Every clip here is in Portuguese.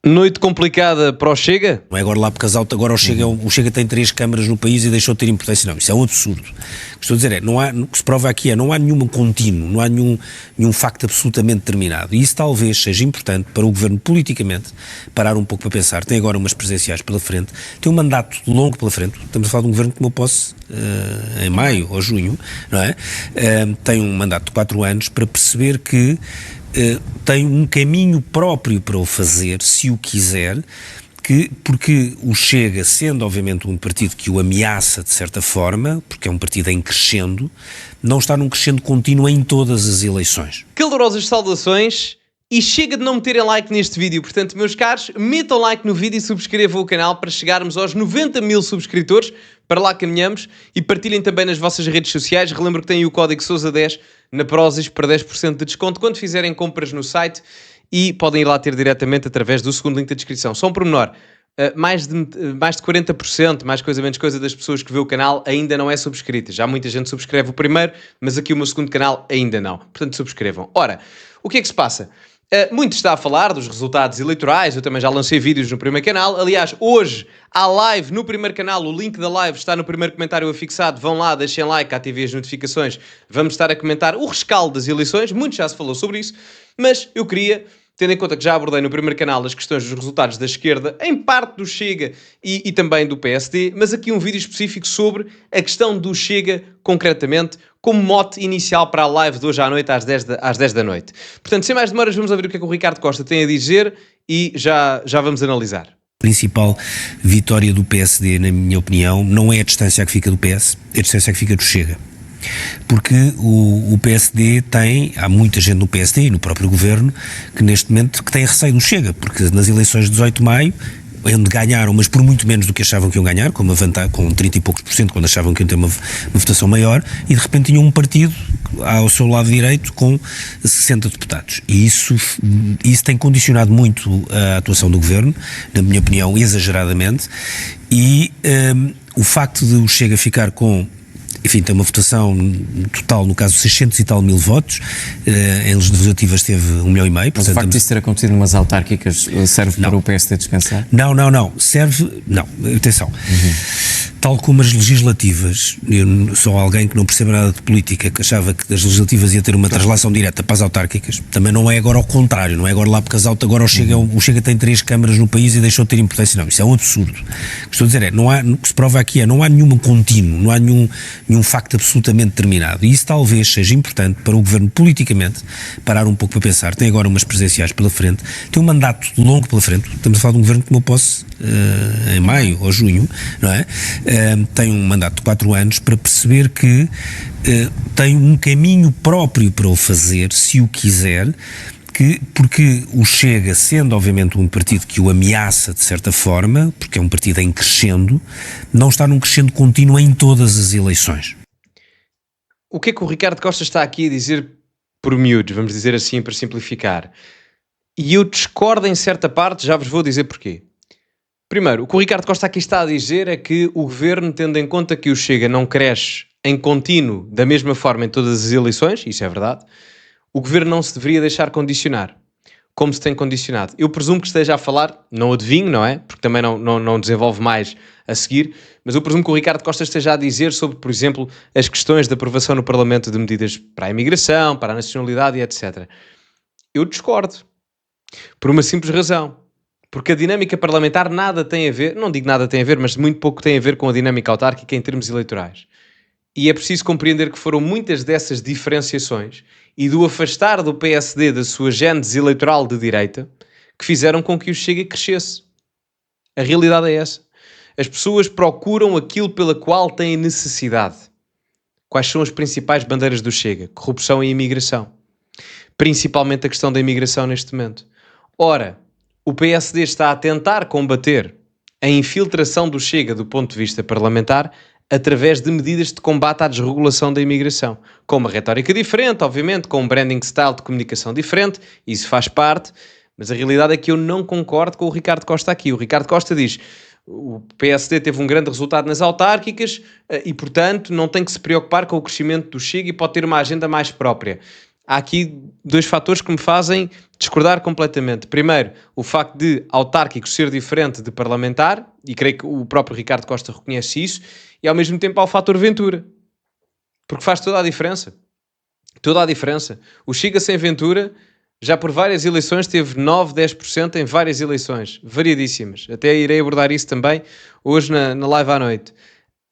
Noite complicada para o Chega? Não é agora lá por casal, agora o Chega tem 3 câmaras no país e deixou de ter importância. Não, isso é um absurdo. O que estou a dizer o que se prova aqui não há nenhum contínuo, não há nenhum facto absolutamente determinado. E isso talvez seja importante para o Governo politicamente parar um pouco para pensar. Tem agora umas presidenciais pela frente, tem um mandato longo pela frente. Estamos a falar de um Governo que tomou posse em maio ou junho, não é? Tem um mandato de 4 anos para perceber que tem um caminho próprio para o fazer, se o quiser, porque o Chega, sendo obviamente um partido que o ameaça de certa forma, porque é um partido em crescendo, não está num crescendo contínuo em todas as eleições. Calorosas saudações e chega de não meterem like neste vídeo. Portanto, meus caros, metam like no vídeo e subscrevam o canal para chegarmos aos 90 mil subscritores. Para lá caminhamos e partilhem também nas vossas redes sociais. Relembro que têm o código Sousa10 na Prozis para 10% de desconto quando fizerem compras no site e podem ir lá ter diretamente através do segundo link da descrição. Só um pormenor, mais de 40%, mais coisa menos coisa das pessoas que vê o canal ainda não é subscrita. Já muita gente subscreve o primeiro, mas aqui o meu segundo canal ainda não. Portanto, subscrevam. Ora, o que é que se passa? Muito está a falar dos resultados eleitorais, eu também já lancei vídeos no primeiro canal. Aliás, hoje há live no primeiro canal, o link da live está no primeiro comentário afixado. Vão lá, deixem like, ativem as notificações. Vamos estar a comentar o rescaldo das eleições, muito já se falou sobre isso, mas eu queria, tendo em conta que já abordei no primeiro canal as questões dos resultados da esquerda, em parte do Chega e também do PSD, mas aqui um vídeo específico sobre a questão do Chega, concretamente, como mote inicial para a live de hoje à noite, às 10 da noite. Portanto, sem mais demoras, vamos ouvir o que é que o Ricardo Costa tem a dizer e já vamos analisar. A principal vitória do PSD, na minha opinião, não é a distância que fica do PS, é a distância que fica do Chega. Porque o PSD há muita gente no PSD e no próprio governo que neste momento que tem receio do Chega, porque nas eleições de 18 de maio, onde ganharam, mas por muito menos do que achavam que iam ganhar, com 30 e poucos por cento, quando achavam que iam ter uma votação maior, e de repente tinham um partido ao seu lado direito com 60 deputados. E isso tem condicionado muito a atuação do governo, na minha opinião, exageradamente, e o facto de o Chega ficar com, enfim, tem uma votação total, no caso, 600 e tal mil votos, em legislativas teve 1,5 milhão. Mas o facto disso ter acontecido numas autárquicas serve para o PSD descansar? Não, serve, não, atenção, tal como as legislativas, eu sou alguém que não percebe nada de política, que achava que das legislativas ia ter uma translação direta para as autárquicas, também não é agora ao contrário, não é agora lá por casal, agora o Chega tem 3 câmaras no país e deixou de ter importância. Não, isso é um absurdo. O que estou a dizer o que se prova aqui não há nenhum contínuo, não há nenhum facto absolutamente determinado. E isso talvez seja importante para o Governo politicamente parar um pouco para pensar. Tem agora umas presidenciais pela frente, tem um mandato longo pela frente. Estamos a falar de um Governo que tomou posse em maio ou junho, não é? Tem um mandato de 4 anos para perceber que tem um caminho próprio para o fazer, se o quiser, porque o Chega, sendo obviamente um partido que o ameaça de certa forma, porque é um partido em crescendo, não está num crescendo contínuo em todas as eleições. O que é que o Ricardo Costa está aqui a dizer por miúdos, vamos dizer assim para simplificar? E eu discordo em certa parte, já vos vou dizer porquê. Primeiro, o que o Ricardo Costa aqui está a dizer é que o Governo, tendo em conta que o Chega não cresce em contínuo da mesma forma em todas as eleições, isso é verdade, o Governo não se deveria deixar condicionar, como se tem condicionado. Eu presumo que esteja a falar, não adivinho, não é? Porque também não desenvolve mais a seguir, mas eu presumo que o Ricardo Costa esteja a dizer sobre, por exemplo, as questões de aprovação no Parlamento de medidas para a imigração, para a nacionalidade e etc. Eu discordo, por uma simples razão. Porque a dinâmica parlamentar nada tem a ver, não digo nada tem a ver, mas muito pouco tem a ver com a dinâmica autárquica em termos eleitorais. E é preciso compreender que foram muitas dessas diferenciações e do afastar do PSD da sua gênese eleitoral de direita que fizeram com que o Chega crescesse. A realidade é essa. As pessoas procuram aquilo pela qual têm necessidade. Quais são as principais bandeiras do Chega? Corrupção e imigração. Principalmente a questão da imigração neste momento. Ora, o PSD está a tentar combater a infiltração do Chega do ponto de vista parlamentar através de medidas de combate à desregulação da imigração, com uma retórica diferente, obviamente, com um branding style de comunicação diferente, isso faz parte, mas a realidade é que eu não concordo com o Ricardo Costa aqui. O Ricardo Costa diz, o PSD teve um grande resultado nas autárquicas e, portanto, não tem que se preocupar com o crescimento do Chega e pode ter uma agenda mais própria. há aqui dois fatores que me fazem discordar completamente. Primeiro, o facto de autárquico ser diferente de parlamentar, e creio que o próprio Ricardo Costa reconhece isso, e ao mesmo tempo há o fator Ventura, porque faz toda a diferença. Toda a diferença. O Chega sem Ventura já por várias eleições teve 9, 10% em várias eleições, variadíssimas. Até irei abordar isso também hoje na live à noite.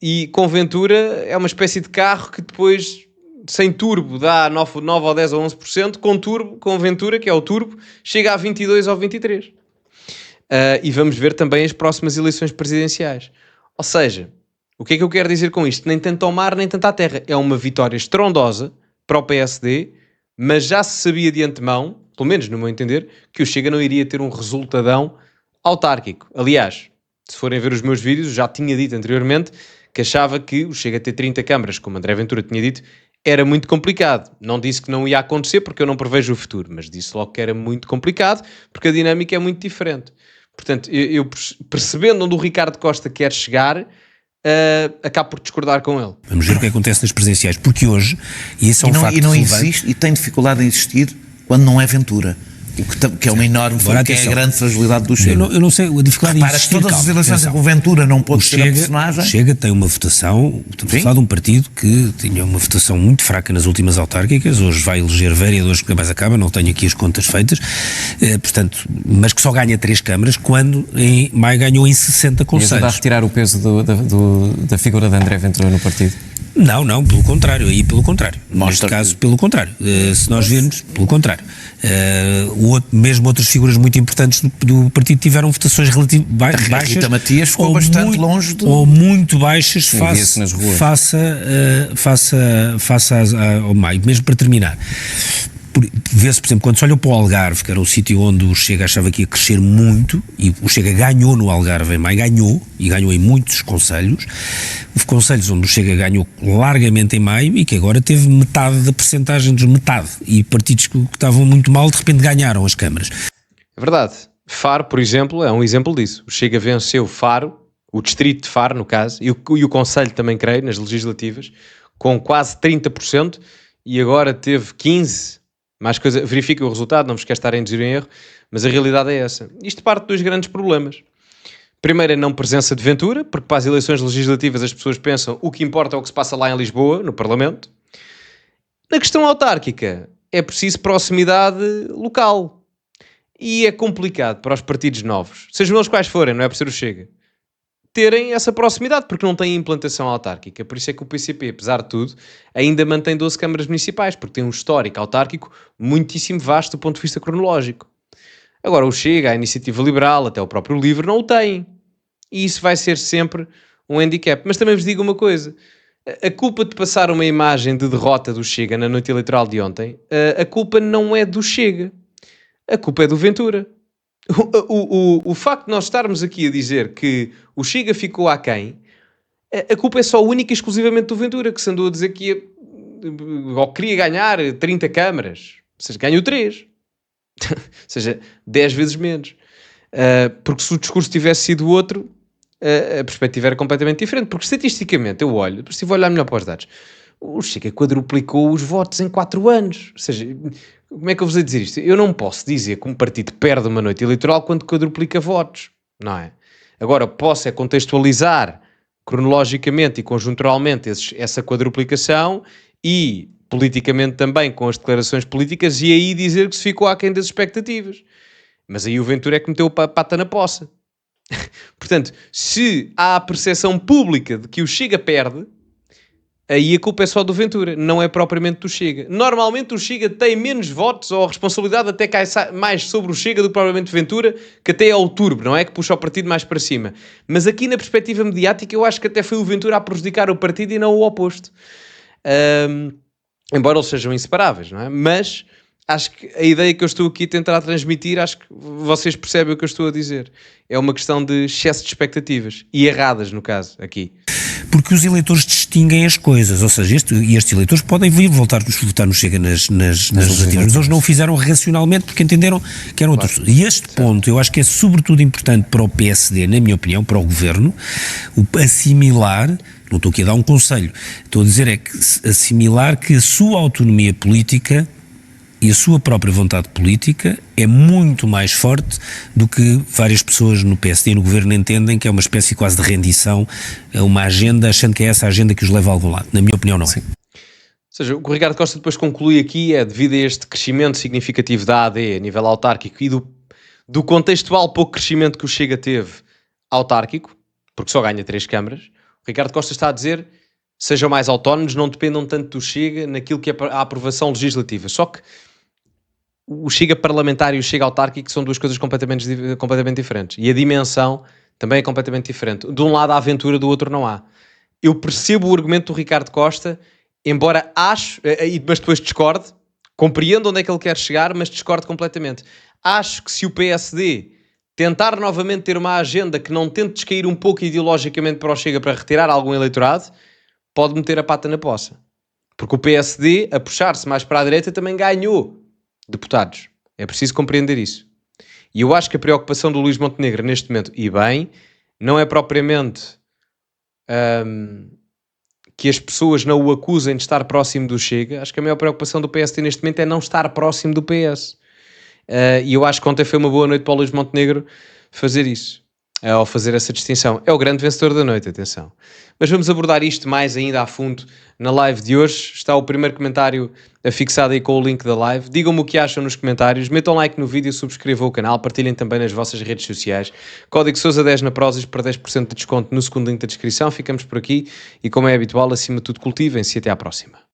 E com Ventura é uma espécie de carro que depois, sem turbo, dá 9 ou 10 ou 11%, com turbo, com Ventura, que é o turbo, chega a 22 ou 23%. E vamos ver também as próximas eleições presidenciais. Ou seja, o que é que eu quero dizer com isto? Nem tanto ao mar, nem tanto à terra. É uma vitória estrondosa para o PSD, mas já se sabia de antemão, pelo menos no meu entender, que o Chega não iria ter um resultadão autárquico. Aliás, se forem ver os meus vídeos, já tinha dito anteriormente que achava que o Chega a ter 30 câmaras, como André Ventura tinha dito, era muito complicado. Não disse que não ia acontecer porque eu não prevejo o futuro, mas disse logo que era muito complicado porque a dinâmica é muito diferente. Portanto, eu percebendo onde o Ricardo Costa quer chegar, acabo por discordar com ele. Vamos ver o que acontece nas presidenciais, porque hoje, e esse é um facto e não relevante, existe, e tem dificuldade em existir quando não é Ventura. Que é uma enorme, que é a grande fragilidade do Chega. Eu não sei, a dificuldade Repara, todas as eleições em que o Ventura não pôde ser a personagem. O Chega tem uma votação, estamos a falar de um partido que tinha uma votação muito fraca nas últimas autárquicas, hoje vai eleger vereadores que mais acaba, não tenho aqui as contas feitas, portanto, mas que só ganha 3 câmaras, quando em maio ganhou em 60 conselhos. E ajuda a retirar o peso da figura de André Ventura no partido? Não, pelo contrário, neste caso, pelo contrário, se nós virmos, pelo contrário, mesmo outras figuras muito importantes do partido tiveram votações relativamente baixas. Rita Matias ficou bastante longe ou muito baixas face ao maio. Mesmo para terminar, vê-se, por exemplo, quando se olha para o Algarve, que era o sítio onde o Chega achava que ia crescer muito, e o Chega ganhou no Algarve em maio, ganhou em muitos concelhos. Houve concelhos onde o Chega ganhou largamente em maio e que agora teve metade da percentagem dos metade, e partidos que estavam muito mal de repente ganharam as câmaras. É verdade. Faro, por exemplo, é um exemplo disso. O Chega venceu Faro, o distrito de Faro, no caso, e o concelho também, creio, nas legislativas, com quase 30%, e agora teve 15%. Mais coisa, verifiquem o resultado, não vos quero estar a induzir em erro, mas a realidade é essa. Isto parte de 2 grandes problemas. Primeiro, a não presença de Ventura, porque para as eleições legislativas as pessoas pensam o que importa é o que se passa lá em Lisboa, no Parlamento. Na questão autárquica, é preciso proximidade local. E é complicado para os partidos novos, sejam eles quais forem, não é por ser o Chega, terem essa proximidade, porque não têm implantação autárquica. Por isso é que o PCP, apesar de tudo, ainda mantém 12 câmaras municipais, porque tem um histórico autárquico muitíssimo vasto do ponto de vista cronológico. Agora, o Chega, a Iniciativa Liberal, até o próprio LIVRE, não o têm. E isso vai ser sempre um handicap. Mas também vos digo uma coisa. A culpa de passar uma imagem de derrota do Chega na noite eleitoral de ontem, a culpa não é do Chega. A culpa é do Ventura. O facto de nós estarmos aqui a dizer que o Chega ficou aquém, a culpa é só única e exclusivamente do Ventura, que se andou a dizer que ia, ou queria ganhar 30 câmaras, ou seja, ganhou 3, ou seja, 10 vezes menos, porque se o discurso tivesse sido outro, a perspectiva era completamente diferente, porque estatisticamente eu olho, se vou olhar melhor para os dados, o Chega quadruplicou os votos em 4 anos, ou seja, como é que eu vos vou dizer isto? Eu não posso dizer que um partido perde uma noite eleitoral quando quadruplica votos, não é? Agora, posso é contextualizar cronologicamente e conjunturalmente essa quadruplicação e politicamente também com as declarações políticas e aí dizer que se ficou aquém das expectativas. Mas aí o Ventura é que meteu a pata na poça. Portanto, se há a percepção pública de que o Chega perde, aí a culpa é só do Ventura, não é propriamente do Chega. Normalmente o Chega tem menos votos, ou a responsabilidade até cai mais sobre o Chega do que propriamente Ventura, que até é o turbo, não é? Que puxa o partido mais para cima. Mas aqui na perspectiva mediática eu acho que até foi o Ventura a prejudicar o partido e não o oposto. Embora eles sejam inseparáveis, não é? Mas acho que a ideia que eu estou aqui a tentar transmitir, acho que vocês percebem o que eu estou a dizer. É uma questão de excesso de expectativas. E erradas, no caso, aqui. Porque os eleitores distinguem as coisas, ou seja, estes eleitores podem vir votar no Chega nas legislativas, mas eles não o fizeram racionalmente porque entenderam que eram outros. E este ponto eu acho que é sobretudo importante para o PSD, na minha opinião, para o Governo, assimilar, não estou aqui a dar um conselho, estou a dizer é que assimilar que a sua autonomia política e a sua própria vontade política é muito mais forte do que várias pessoas no PSD e no governo entendem, que é uma espécie quase de rendição a uma agenda, achando que é essa a agenda que os leva a algum lado. Na minha opinião, não é. Ou seja, o que o Ricardo Costa depois conclui aqui é devido a este crescimento significativo da AD a nível autárquico e do contextual pouco crescimento que o Chega teve autárquico, porque só ganha 3 câmaras, o Ricardo Costa está a dizer sejam mais autónomos, não dependam tanto do Chega naquilo que é a aprovação legislativa. Só que o Chega parlamentar e o Chega autárquico são duas coisas completamente diferentes. E a dimensão também é completamente diferente. De um lado há aventura, do outro não há. Eu percebo o argumento do Ricardo Costa, embora mas depois discorde, compreendo onde é que ele quer chegar, mas discorde completamente. Acho que se o PSD tentar novamente ter uma agenda que não tente descair um pouco ideologicamente para o Chega para retirar algum eleitorado, pode meter a pata na poça. Porque o PSD, a puxar-se mais para a direita, também ganhou deputados. É preciso compreender isso. E eu acho que a preocupação do Luís Montenegro neste momento, e bem, não é propriamente que as pessoas não o acusem de estar próximo do Chega. Acho que a maior preocupação do PSD neste momento é não estar próximo do PS. E eu acho que ontem foi uma boa noite para o Luís Montenegro fazer isso. Ao fazer essa distinção. É o grande vencedor da noite, atenção. Mas vamos abordar isto mais ainda a fundo na live de hoje. Está o primeiro comentário afixado aí com o link da live. Digam-me o que acham nos comentários, metam like no vídeo, subscrevam o canal, partilhem também nas vossas redes sociais. Código Sousa10 na Prozis para 10% de desconto no segundo link da descrição. Ficamos por aqui e, como é habitual, acima de tudo, cultivem-se e até à próxima.